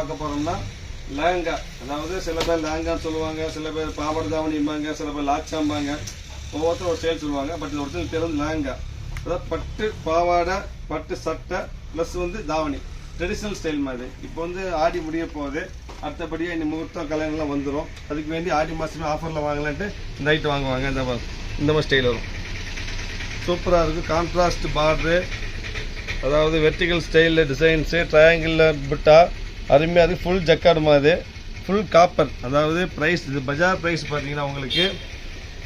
பார்க்க போகிறோம்னா லேங்கா. அதாவது சில பேர் லேங்கான்னு சொல்லுவாங்க, சில பேர் பாவாடை தாவணிம்பாங்க, சில பேர் லாச்சாம்பாங்க, ஒவ்வொருத்தரும் ஒரு ஸ்டைல் சொல்லுவாங்க. பட் இது ஒரிஜினல் பேர் வந்து லேங்கா. அதாவது பட்டு பாவாடை, பட்டு சட்டை ப்ளஸ் வந்து தாவணி, ட்ரெடிஷ்னல் ஸ்டைல் மாதிரி. இப்போ வந்து ஆடி முடிய போகுது, அடுத்தபடியாக இந்த முகூர்த்தம் கல்யாணம்லாம் வந்துடும். அதுக்கு வேண்டி ஆடி மாதமே ஆஃபரில் வாங்கலான்ட்டு இந்த ஐட்டம் வாங்குவாங்க. இந்த மாதிரி ஸ்டைல் வரும், சூப்பராக இருக்கும். கான்ட்ராஸ்ட் பார்டரு, அதாவது வெர்டிகல் ஸ்டைலில் டிசைன்ஸு, ட்ரையாங்கிளில் புட்டா, அருமையாக இருக்குது. ஃபுல் ஜக்கார்டு மாதிரி, ஃபுல் காப்பர். அதாவது ப்ரைஸ், இது பஜார் ப்ரைஸ் பார்த்தீங்கன்னா உங்களுக்கு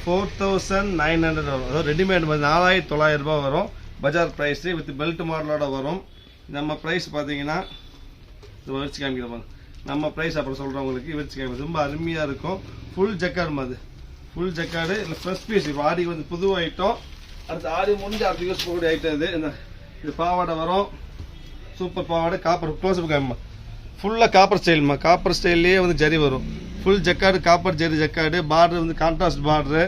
4900 வரும். அதாவது ரெடிமேட் மாதிரி 4900 ரூபா வரும் பஜார் ப்ரைஸு. வித் பெல்ட் மாடலோட வரும். நம்ம ப்ரைஸ் பார்த்தீங்கன்னா இது வச்சு காமிக்கிறோம். நம்ம ப்ரைஸ் அப்புறம் சொல்கிறோம் உங்களுக்கு. வச்சு காமிக்கிறது ரொம்ப அருமையாக இருக்கும். ஃபுல் ஜக்கார்டு மாதிரி, ஃபுல் ஜக்கார்டு இல்லை ஃப்ரெஷ் பீஸ். இப்போ ஆடி வந்து புது ஐட்டம், அடுத்து ஆடி முடிஞ்சு அடுத்து யூஸ் பண்ணக்கூடிய ஐட்டம் இது. இது பாவாடை வரும், சூப்பர் பாவாடை, காப்பர் க்ளோஸ்அப் காமிமா. ஃபுல்லாக காப்பர் ஸ்டைல்மா, காப்பர் ஸ்டைல்லையே வந்து ஜரி வரும். Full jacquard, copper zari jacquard. Border வந்து கான்ட்ராஸ்ட் பார்டரு,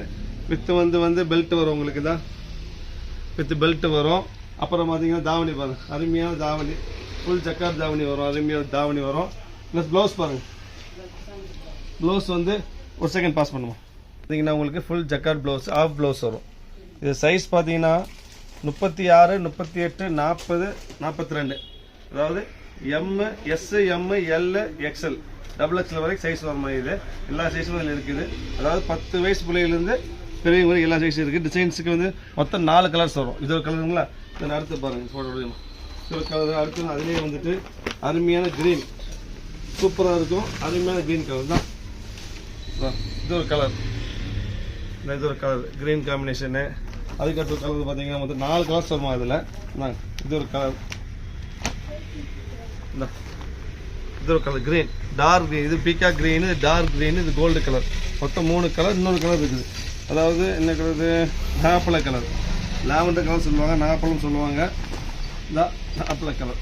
வித்து வந்து பெல்ட் வரும் உங்களுக்கு தான், வித் பெல்ட் வரும். அப்புறம் பார்த்தீங்கன்னா தாவணி பாருங்க, அருமையான தாவணி, ஃபுல் ஜக்கார்டு தாவணி வரும், அருமையான தாவணி வரும். ப்ளஸ் ப்ளவுஸ் பாருங்கள், ப்ளவுஸ் வந்து ஒரு செகண்ட் பாஸ் பண்ணுவோம். பார்த்தீங்கன்னா உங்களுக்கு full jacquard blouse, half blouse வரும். இது சைஸ் பார்த்தீங்கன்னா 36, 38, 40, 42. அதாவது M, S, M, L, XL, XXL வரைக்கும் சைஸ் வர மாதிரி. இது எல்லா சைஸும் இதில் இருக்குது. அதாவது 10 வயசு பிள்ளையிலேருந்து பெரியவங்க வரைக்கும் எல்லா சைஸும் இருக்குது. டிசைன்ஸுக்கு வந்து மொத்தம் 4 கலர்ஸ் வரும். இது ஒரு கலருங்களா, இதில் அடுத்து பாருங்கள் ஃபோட்டோ. இது ஒரு கலர். அடுத்து அதுலேயே வந்துட்டு அருமையான க்ரீன், சூப்பராக இருக்கும். அருமையான க்ரீன் கலர் தான். இது ஒரு கலர், இது ஒரு கலர் க்ரீன் காம்பினேஷனு. அதுக்கடுத்த கலர் பார்த்தீங்கன்னா மொத்தம் 4 கலர்ஸ் வருமா இதில். இது ஒரு கலர், இது ஒரு கலர் க்ரீன், டார்க் க்ரீன். இது பீக்கா க்ரீனு, டார்க் க்ரீனு, இது கோல்டு கலர். மொத்தம் 3 கலர். இன்னொரு கலர் இருக்குது. அதாவது என்ன கலர் இது, நாப்பழ கலர், லாவெண்டர் கலர் சொல்லுவாங்க, நாப்பழம் சொல்லுவாங்க. நாப்பழ கலர்,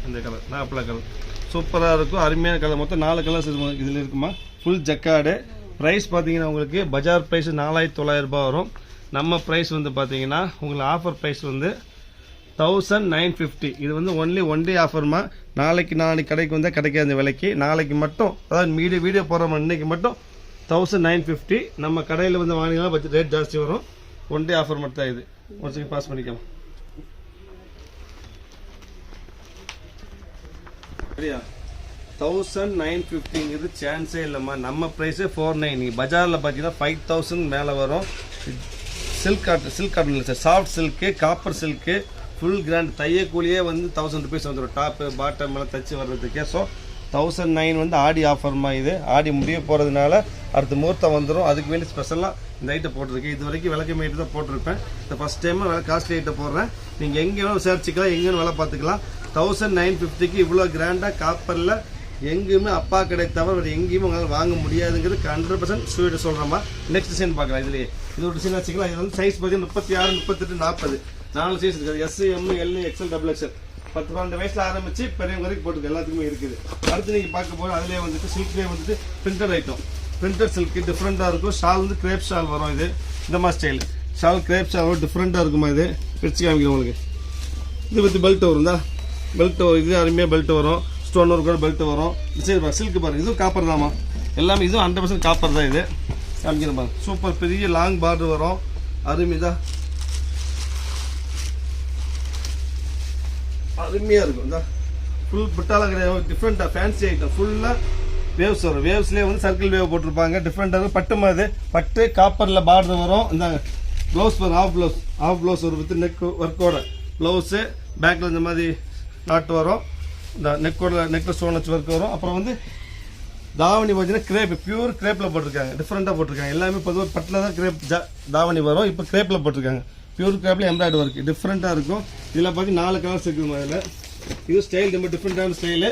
இந்த கலர் நாப்பழ கலர் சூப்பராக இருக்கும், அருமையான கலர். மொத்தம் 4 கலர்ஸ் இதில் இருக்குமா. Full jacquard. ப்ரைஸ் பார்த்தீங்கன்னா உங்களுக்கு பஜார் ப்ரைஸ் 4900 ரூபாய் வரும். நம்ம ப்ரைஸ் வந்து பார்த்தீங்கன்னா உங்களுக்கு ஆஃபர் ப்ரைஸ் வந்து 1950. இது வந்து ஒன் டே ஆஃபர்மா. நாளைக்கு கடைக்கு வந்தால் கிடைக்காது இந்த விலைக்கு. நாளைக்கு மட்டும், அதாவது வீடியோ போடுற இன்னைக்கு மட்டும் 1950. நம்ம கடையில் வந்து வாங்கினா பட்ஜெட் ரேட் ஜாஸ்தி வரும். ஒன் டே ஆஃபர் மட்டும் தான் இது. ஒரு செகண்ட் பாஸ் பண்ணிக்கலாம். சரியா, 1950 சான்ஸே இல்லைம்மா. நம்ம ப்ரைஸே 4900. நீங்கள் பஜாரில் பார்த்தீங்கன்னா 5000 மேலே வரும். சில்க் காட்டன் இல்லை sir, soft silk, copper silk, full grand. தையக்கூலியே வந்து 1000 ருபீஸ் வந்துடும். டாப்பு பாட்டம் எல்லாம் தைச்சி வர்றதுக்கே. ஸோ 1900 வந்து ஆடி ஆஃபர்மா. இது ஆடி முடிய போகிறதுனால அடுத்த முகூர்த்தம் வந்துடும். அதுக்கு வேண்டி ஸ்பெஷலாக இந்த ஐட்டம் போட்டிருக்கேன். இது வரைக்கும் விளக்கு மேட்டு தான் போட்டிருப்பேன். இந்த ஃபஸ்ட் டைம் வேலை காஸ்ட்லி ஐட்டம் போடுறேன். நீங்கள் எங்கே வேணும் விசாரிச்சிக்கலாம், எங்கே வேணும் வேலை பார்த்துக்கலாம். 1950க்கு இவ்வளோ கிராண்டாக காப்பரில் எங்கேயுமே அப்பா கடை தவிர வேறு எங்கேயுமே உங்களால் வாங்க முடியாதுங்கிறது 100% ஸ்வீட் சொல்கிறோமா. நெக்ஸ்ட் டிசைன் பார்க்கலாம். இதுலேயே இது ஒரு டிசைன் வச்சுக்கலாம். இது வந்து சைஸ் பார்த்தீங்கன்னா 36, 38, 40 4 சைஸ் இருக்குது. S, M, L, XL, XXL. 10-12 வயசில் ஆரம்பித்து பெரியவங்க வரைக்கும் போட்டுருக்கு, எல்லாத்துக்குமே இருக்குது. அடுத்து நீங்கள் பார்க்க போது அதிலே வந்துட்டு சில்க்லேயே வந்துட்டு பிரிண்டட் ஐட்டம், பிரிண்டட் சில்க்கு டிஃப்ரெண்ட்டாக இருக்கும். ஷால் வந்து கிரேப் ஷால் வரும். இது இந்த மாதிரி ஸ்டைல் ஷால், கிரேப் ஷால் வரும், டிஃப்ரெண்ட்டாக இருக்குமா. இது பிரிச்சு காமிக்கிறேன் உங்களுக்கு. இது வித் பெல்ட் வரும் தான், பெல்ட் வரும். இது அருமையாக பெல்ட் வரும், ஸ்டோன் ஒர்க் கூட பெல்ட் வரும். சரி, சில்க்கு பாருங்கள், இதுவும் காப்பர் தாமா. எல்லாமே இதுவும் 100% காப்பர் தான். இது காமிக்கிறேன் பாருங்க. சூப்பர் பெரிய லாங் பார்டர் வரும், அருமைதான், அருமையாக இருக்கும். இந்த ஃபுல் புட்டாலாம் கிடையாது, டிஃப்ரெண்ட்டாக ஃபேன்சி ஐட்டம். ஃபுல்லாக வேவ்ஸ் வரும். வேவ்ஸ்லேயே வந்து சர்க்கிள் வேவ் போட்டிருப்பாங்க, டிஃப்ரெண்ட்டாக. பட்டு மாதிரி பட்டு காப்பரில் பார்டர் வரும். இந்த ப்ளவுஸ் வரும், ஆஃப் ப்ளவுஸ் வரும் வித் நெக் ஒர்க்கோட ப்ளவுஸு. பேக்கில் இந்த மாதிரி நாட்டு வரும். இந்த நெக்கில் ஸ்டோன் வச்சு ஒர்க் வரும். அப்புறம் வந்து தாவணி பார்த்தீங்கன்னா கிரேப், பியூர் கிரேப்பில் போட்டிருக்காங்க, டிஃப்ரெண்ட்டாக போட்டிருக்காங்க. எல்லாமே பொதுவாக பட்டில் தான் கிரேப் தாவணி வரும். இப்போ கிரேப்பில் போட்டிருக்காங்க, பியூர் கிரேப்பில் எம்ப்ராய்டரி ஒர்க், டிஃப்ரெண்ட்டாக இருக்கும். இதில் பார்த்தீங்கன்னா 4 கலர்ஸ் இருக்குது. அதில் இது ஸ்டைல் ரொம்ப டிஃப்ரெண்ட்டான ஸ்டைலு.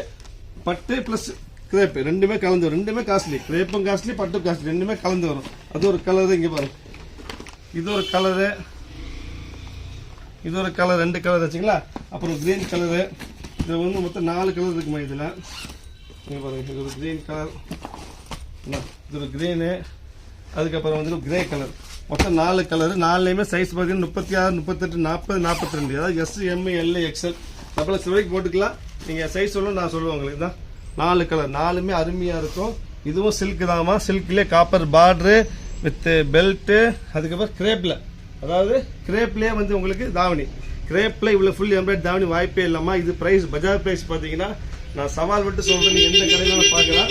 பட்டு ப்ளஸ் கிரேப் ரெண்டுமே கலந்து வரும். ரெண்டுமே காஸ்ட்லி, கிரேப்பும் காஸ்ட்லி, பட்டும் காஸ்ட்லி, ரெண்டுமே கலந்து வரும். அது ஒரு கலரு. இங்கே பாருங்க, இது ஒரு கலரு, இது ஒரு கலர், 2 கலர் வச்சுங்களா. அப்புறம் க்ரீன் கலரு. இது வந்து மொத்தம் 4 கலர் இருக்குமா இதில். இங்கே பாருங்க, இது ஒரு க்ரீன் கலர், இது ஒரு க்ரீனு, அதுக்கப்புறம் வந்து கிரே கலர். மொத்தம் 4 கலரு. 4லையுமே சைஸ் பார்த்தீங்கன்னா 36, 38, 40, 42. அதாவது S, M, L, XXL, XXL வரைக்கும் போட்டுக்கலாம். நீங்கள் சைஸ் சொல்லணும், நான் சொல்லுவேன் உங்களுக்கு தான். 4 கலர், 4மே அருமையாக இருக்கும். இதுவும் silk Dhama, சில்க்லேயே copper border with belt. அதுக்கப்புறம் கிரேப்பில், அதாவது கிரேப்லேயே வந்து உங்களுக்கு தாவணி. கிரேப்பில் இவ்வளோ ஃபுல் எம்ப்ராய்டரி தாவணி வாய்ப்பே இல்லாமல். இது ப்ரைஸ் பஜார் ப்ரைஸ் பார்த்தீங்கன்னா நான் சவால் விட்டு சொல்கிறேன், நீங்கள் எந்த கடையிலும் பார்க்கலாம்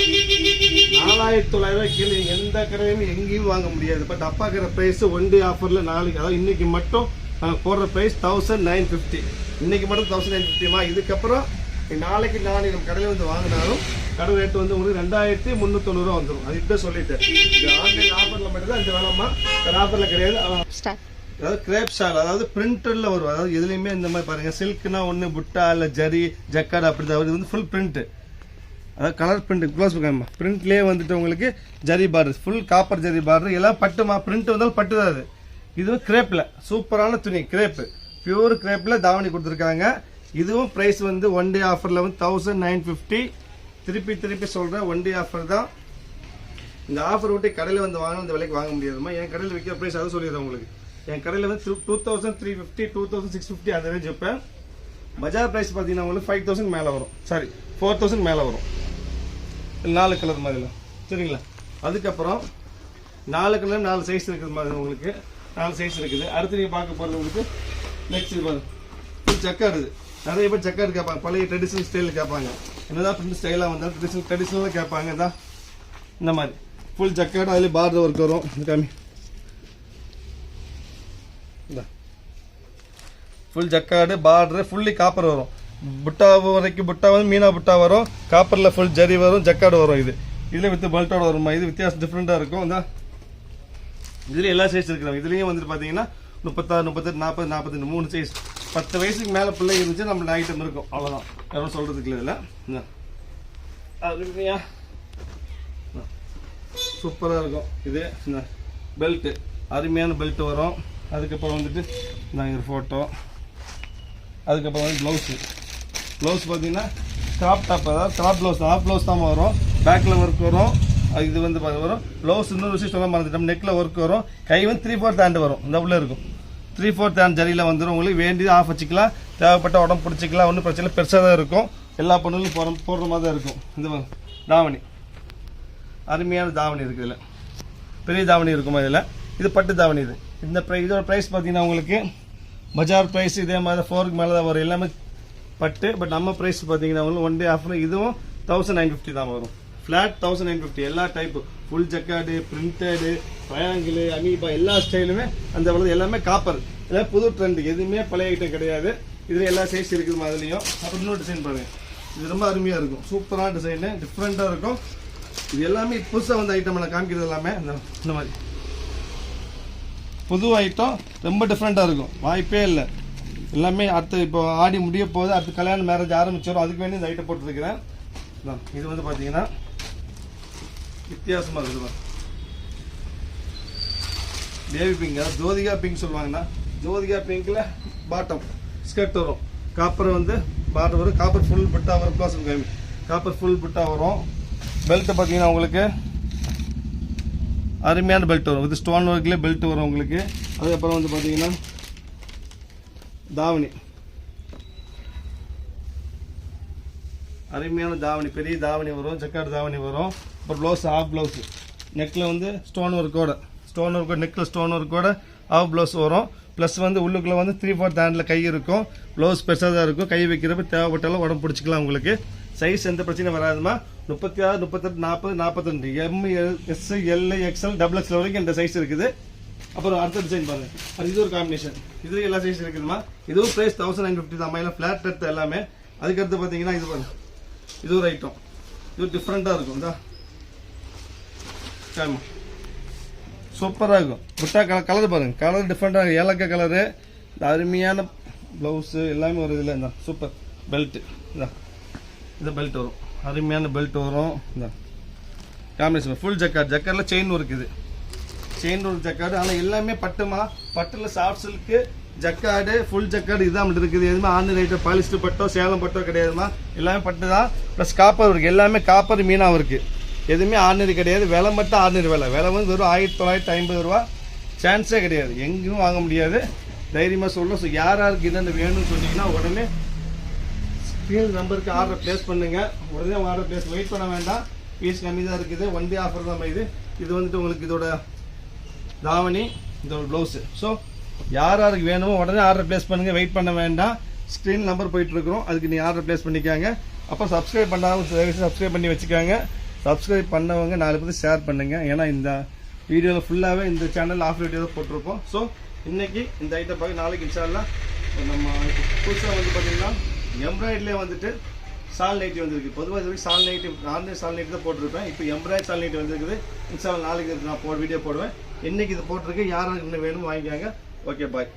4900 கீழே நீங்கள் எந்த கடையிலுமே எங்கேயும் வாங்க முடியாது. பட் அப்பாக்கிற ப்ரைஸ் ஒன் டே ஆஃபரில் நாளைக்கு, அதாவது இன்னைக்கு மட்டும் நாங்கள் போடுற ப்ரைஸ் 1950. இன்னைக்கு மட்டும் 1950மா. இதுக்கப்புறம் நாளைக்கு நம்ம கடையில் வந்து வாங்கினாலும் கடை ரேட்டு வந்து உங்களுக்கு 2390 வந்துடும். அது இப்படி சொல்லிட்டேன். இது ஆன்லைன் ஆஃபரில் மட்டும் தான் இந்த வேலைமா, ஆஃபரில் கிடையாது. அதாவது கிரேப் ஷால், அதாவது பிரிண்டர்ல வரும். அதாவது எதுலையுமே இந்த மாதிரி பாருங்க, சில்க்னா ஒன்று புட்டா இல்லை ஜரி ஜக்காடு அப்படி தான். இது வந்து ஃபுல் பிரிண்ட், அதாவது கலர் பிரிண்ட். க்ளோஸ் பண்ணாமா, பிரிண்ட்லேயே வந்துட்டு உங்களுக்கு zari border, full copper zari border. எல்லாம் பட்டுமா, பிரிண்ட் வந்தாலும் பட்டு தான். அது இதுவும் கிரேப்பில் சூப்பரான துணி, கிரேப்பு பியூர் கிரேப்பில் தாவணி கொடுத்துருக்காங்க. இதுவும் ப்ரைஸ் வந்து ஒன் டே ஆஃபரில் வந்து 1950. திருப்பி சொல்கிறேன், ஒன் டே ஆஃபர் தான். இந்த ஆஃபர் விட்டு கடையில் வந்து வாங்கணும், இந்த விலைக்கு வாங்க முடியாதுமா. என் கடையில் விற்கிற ப்ரைஸ் அதை சொல்லிடுறேன் உங்களுக்கு. என் கடையில் வந்து 2350, 2650 அந்த ரேஞ்ச் வைப்பேன். பஜார் ப்ரைஸ் பார்த்தீங்கன்னா உங்களுக்கு 5000 மேலே வரும், சாரி 4000 மேலே வரும். 4 கலர் மாதிரிலாம், சரிங்களா? அதுக்கப்புறம் 4 கலர் 4 சைஸ் இருக்குது மாதிரி, உங்களுக்கு 4 சைஸ் இருக்குது. அடுத்து நீங்கள் பார்க்க போகிறது உங்களுக்கு நெக்ஸ்ட் இது பாருங்க, ஃபுல் ஜக்கார்டு. நிறைய பேர் ஜக்கார்டு கேட்பாங்க, பழைய ட்ரெடிஷனல் ஸ்டைலில் கேட்பாங்க. என்னதான் பிரிண்ட் ஸ்டைலாக வந்தாலும் ட்ரெடிஷனலாக கேட்பாங்க. தான் இந்த மாதிரி ஃபுல் ஜக்கார்டு, அதில் பார்டர் ஒர்க் வரும். இந்த காமி full jacquard border fully copper வரும். புட்டா வரைக்கும் புட்டா வந்து மீனா புட்டா வரும், காப்பரில் ஃபுல் ஜரி வரும், ஜக்கார்டு வரும். இதில் வித் பெல்ட்டோட வருமா. இது வித்தியாசம் டிஃப்ரெண்ட்டாக இருக்கும். இந்த இதில் எல்லா சைஸ் இருக்கிறாங்க. இதுலேயும் வந்துட்டு பார்த்தீங்கன்னா 36, 38, 40, 42 3 சைஸ். 10 வயசுக்கு மேலே பிள்ளைங்க இருந்துச்சு நம்மளோட ஐட்டம் இருக்கும். அவ்வளோதான், யாரும் சொல்கிறதுக்கு இல்லை. இதில் அதுயா சூப்பராக இருக்கும். இது இந்த பெல்ட்டு, அருமையான பெல்ட் வரும். அதுக்கப்புறம் வந்துட்டு நாங்கள் ஃபோட்டோ. அதுக்கப்புறம் வந்து ப்ளவுஸ் பார்த்தீங்கன்னா கிராப் டாப், அதாவது கிராப் ப்ளவுஸ், ஆஃப் ப்ளவுஸ் தான் வரும். பேக்கில் ஒர்க் வரும். இது வந்து வரும். ப்ளவுஸ் இன்னொரு விஷயம் சொல்ல மறந்துட்டோம், நெக்கில் ஒர்க் வரும். கை வந்து 3/4 ஹேண்ட் வரும், இந்த உள்ள இருக்கும். 3/4 ஹேண்ட் ஜரியில் வந்துடும். உங்களுக்கு வேண்டியது ஆஃப் வச்சுக்கலாம், தேவைப்பட்ட உடம்பு பிடிச்சிக்கலாம், ஒன்றும் பிரச்சனை. பெருசாக தான் இருக்கும், எல்லா பொண்ணுகளும் போடுற மாதிரி தான் இருக்கும். இந்த தாவணி, அருமையான தாவணி இருக்குது. இதில் பெரிய தாவணி இருக்குமா இதில். இது பட்டு தாவணி. இந்த இதோட ப்ரைஸ் பார்த்தீங்கன்னா உங்களுக்கு பஜார் ப்ரைஸ் இதே மாதிரி 4க்கு மேலே தான் வரும். எல்லாமே பட்டு. பட் நம்ம ப்ரைஸ் பார்த்தீங்கன்னா உங்களுக்கு ஒன் டே ஆஃபர் இதுவும் 1950 தான் வரும். ஃப்ளாட் 1950. எல்லா type, full jacquard, printed, triangle, amoeba, எல்லா ஸ்டைலுமே அந்த வளர்ந்து எல்லாமே காப்பர். எல்லாம் புது ட்ரெண்ட், எதுவுமே பழைய ஐட்டம் கிடையாது. இதில் எல்லா சைஸ் இருக்குது அதுலேயும். அப்புறம் இன்னொரு டிசைன் பாருங்கள், இது ரொம்ப அருமையாக இருக்கும். சூப்பரான டிசைனு, டிஃப்ரெண்ட்டாக இருக்கும். இது எல்லாமே புதுசாக வந்த ஐட்டம் நான் காமிக்கிறது எல்லாமே இந்த மாதிரி புது ஐட்டம், ரொம்ப டிஃப்ரெண்ட்டாக இருக்கும். வாய்ப்பே இல்லை. எல்லாமே அடுத்து இப்போ ஆடி முடிய போகுது, அடுத்து கல்யாணம் மேரேஜ் ஆரம்பிச்சிடும், அதுக்கு வேண்டி இந்த ஐட்டம் போட்டுருக்கிறேன். இது வந்து பார்த்தீங்கன்னா வித்தியாசமாக இருக்குது. பேபி பிங்க், ஜோதிகா பிங்க் சொல்லுவாங்கன்னா, ஜோதிகா பிங்க்கில் பாட்டம் ஸ்கர்ட் வரும். காப்பர் வந்து பார்டர் வரும், காப்பர் ஃபுல் புட்டா வரும். ப்ளஸ் காப்பர் ஃபுல் புட்டா வரும். பெல்ட்டு பார்த்தீங்கன்னா உங்களுக்கு அருமையான பெல்ட் வரும். இது ஸ்டோன் ஒர்க்லேயே பெல்ட் வரும் உங்களுக்கு. அதுக்கப்புறம் வந்து பார்த்தீங்கன்னா தாவணி, அருமையான தாவணி, பெரிய தாவணி வரும், ஜக்கார்டு தாவணி வரும். அப்புறம் ப்ளவுஸ், ஆஃப் ப்ளவுஸ், நெக்கில் வந்து ஸ்டோன் ஒர்க்கோட நெக்கில் ஸ்டோன் ஒர்க்கோட ஆஃப் ப்ளவுஸ் வரும். ப்ளஸ் வந்து உள்ளுக்குள்ளே வந்து 3/4 ஹேண்டில் கை இருக்கும். ப்ளவுஸ் பெருசாக தான் இருக்கும். கை வைக்கிறப்ப தேவைப்பட்டாலும் உடம்பு பிடிச்சிக்கலாம். உங்களுக்கு சைஸ் எந்த பிரச்சனையும் வராதுமா. 36, 38, 40, 42 M, S, L, XL, XXL வரைக்கும் இந்த சைஸ் இருக்குது. அப்புறம் அடுத்த டிசைன் பாருங்க, அது இது ஒரு காம்பினேஷன். இது எல்லா சைஸ் இருக்குதுமா. இதுவும் ப்ரைஸ் 1950 தான். எல்லாம் ஃபிளாட் எடுத்து எல்லாமே. அதுக்கடுத்து பார்த்தீங்கன்னா இது பாருங்க, இது ஒரு ஐட்டம், இது டிஃப்ரெண்ட்டாக இருக்கும். இந்த சூப்பராக இருக்கும். புட்டா கலர் பாருங்க, கலர் டிஃப்ரெண்ட்டாக, ஏலக்காய் கலரு. இந்த அருமையான ப்ளவுஸு எல்லாமே ஒரு இதில். இந்த சூப்பர் பெல்ட்டு, இந்த பெல்ட் வரும், அருமையான பெல்ட் வரும். இந்த காம்பினேஷன் ஃபுல் ஜக்கார்டில் செயின் ஒர்க். இது செயின் ஒர்க் ஜக்கார்டு. ஆனால் எல்லாமே பட்டுமா. பட்டில் soft silk jacquard, full jacquard இதுதான் இருக்குது. எதுவுமே ஆர்டினரி ஐட்டம், பாலிஸ்டர் பட்டோ சேலம் பட்டோ கிடையாதுமா. எல்லாமே பட்டு தான். ப்ளஸ் காப்பர் இருக்குது, எல்லாமே காப்பர் மீனாக இருக்குது. எதுவுமே ஆர்டினரி கிடையாது. விலை மட்டும் ஆர்டினரி விலை வந்து வெறும் 1950 ரூபா. சான்ஸே கிடையாது, எங்கேயும் வாங்க முடியாது. தைரியமாக சொல்லணும். ஸோ யாருக்கு என்னென்ன வேணும்னு சொன்னீங்கன்னா உடனே ஸ்க்ரீன் நம்பருக்கு ஆர்டர் ப்ளேஸ் பண்ணுங்க. உடனே ஆர்டர் ப்ளேஸ் வெயிட் பண்ண வேண்டாம். பீஸ் கம்மி தான் இருக்குது. ஒன் டே ஆஃபர் தான் இது வந்துட்டு உங்களுக்கு இதோட தாவணி, இதோட ப்ளவுஸு. ஸோ யார் யாருக்கு வேணுமோ உடனே ஆர்டர் ப்ளேஸ் பண்ணுங்கள், வெயிட் பண்ண வேண்டாம். ஸ்க்ரீன் நம்பர் போயிட்டுருக்குறோம், அதுக்கு நீங்கள் ஆர்டர் ப்ளேஸ் பண்ணிக்காங்க. அப்போ சப்ஸ்கிரைப் பண்ணாமல் சப்ஸ்கிரைப் பண்ணி வச்சுக்காங்க. சப்ஸ்கிரைப் பண்ணவங்க 4 பேருக்கு ஷேர் பண்ணுங்கள். ஏன்னா இந்த வீடியோவில் ஃபுல்லாகவே இந்த சேனல் ஆஃபர் வீடியோ தான் போட்டிருப்போம். ஸோ இன்றைக்கி இந்த ஐட்டம் பார்க்க நாளைக்கு இன்ஷால்லா நம்ம புதுசாக வந்து பார்த்திங்கன்னா எம்ப்ராய்டரிலே வந்துட்டு சால் நைட்டி வந்துருக்கு. பொதுவாக இது சால் நைட்டி நார்மல் சால் நைட்டி தான் போட்டிருப்பேன். இப்போ எம்ப்ராய்டரி சால் நைட்டி வந்துருக்குது. இன்ஷால்லா நாளைக்கு நான் வீடியோ போடுவேன். இன்றைக்கி இது போட்டிருக்கு. யாரும் இன்னும் வேணும் வாங்கிக்காங்க. Okay bye.